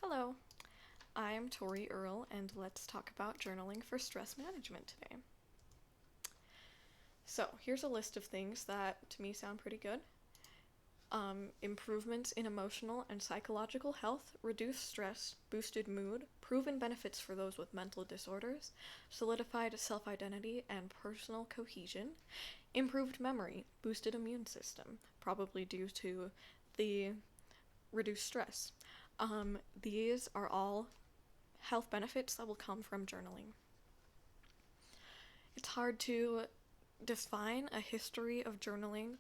Hello, I'm Tori Earle, and let's talk about journaling for stress management today. So, here's a list of things that to me sound pretty good. Improvements in emotional and psychological health, reduced stress, boosted mood, proven benefits for those with mental disorders, solidified self identity and personal cohesion, improved memory, boosted immune system, probably due to the reduced stress. These are all health benefits that will come from journaling. It's hard to define a history of journaling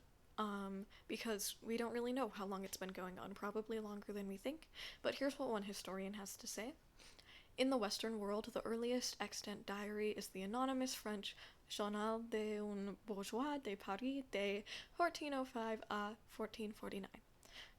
because we don't really know how long it's been going on, probably longer than we think. But here's what one historian has to say. In the Western world, the earliest extant diary is the anonymous French Journal d'un Bourgeois de Paris de 1405 à 1449.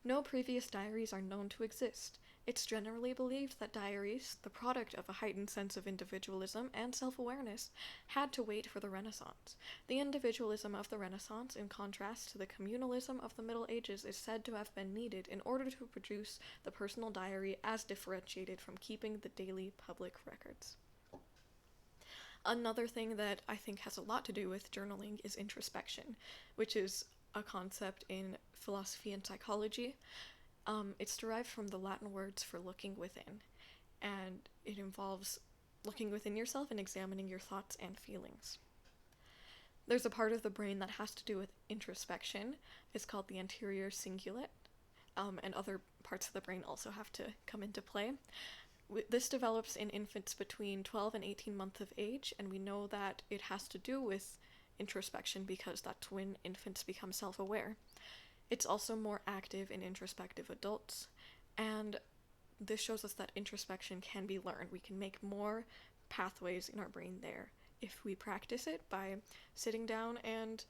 No previous diaries are known to exist. It's generally believed that diaries, the product of a heightened sense of individualism and self-awareness, had to wait for the Renaissance. The individualism of the Renaissance, in contrast to the communalism of the Middle Ages, is said to have been needed in order to produce the personal diary as differentiated from keeping the daily public records. Another thing that I think has a lot to do with journaling is introspection, which is a concept in philosophy and psychology. It's derived from the Latin words for looking within, and it involves looking within yourself and examining your thoughts and feelings. There's a part of the brain that has to do with introspection. It's called the anterior cingulate, and other parts of the brain also have to come into play. This develops in infants between 12 and 18 months of age, and we know that it has to do with introspection because that's when infants become self-aware. It's also more active in introspective adults, and this shows us that introspection can be learned. We can make more pathways in our brain there if we practice it by sitting down and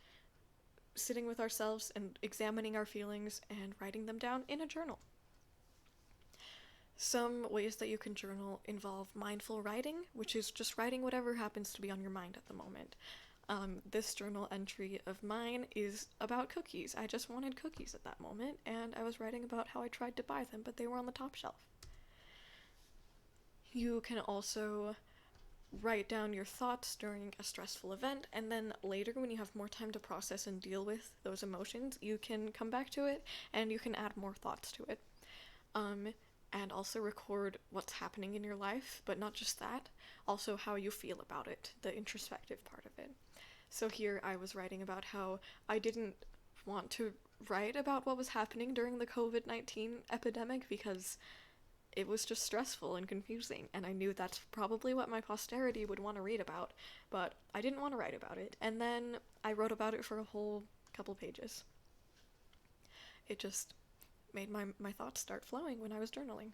sitting with ourselves and examining our feelings and writing them down in a journal. Some ways that you can journal involve mindful writing, which is just writing whatever happens to be on your mind at the moment. This journal entry of mine is about cookies. I just wanted cookies at that moment, and I was writing about how I tried to buy them, but they were on the top shelf. You can also write down your thoughts during a stressful event, and then later, when you have more time to process and deal with those emotions, you can come back to it, and you can add more thoughts to it. And also record what's happening in your life, but not just that, also how you feel about it, the introspective part of it. So here I was writing about how I didn't want to write about what was happening during the COVID-19 epidemic because it was just stressful and confusing, and I knew that's probably what my posterity would want to read about, but I didn't want to write about it, and then I wrote about it for a whole couple pages. It just made my thoughts start flowing when I was journaling.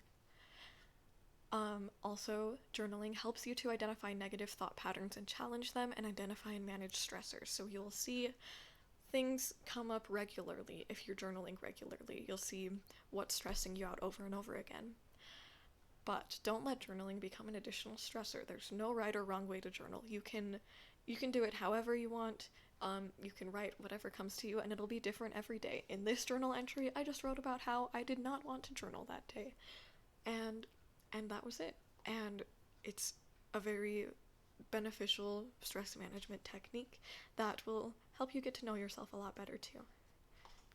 Also, journaling helps you to identify negative thought patterns and challenge them, and identify and manage stressors. So you'll see things come up regularly if you're journaling regularly. You'll see what's stressing you out over and over again. But don't let journaling become an additional stressor. There's no right or wrong way to journal. You can do it however you want. You can write whatever comes to you, and it'll be different every day. In this journal entry, I just wrote about how I did not want to journal that day, and that was it. And it's a very beneficial stress management technique that will help you get to know yourself a lot better too.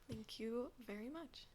Thank you very much.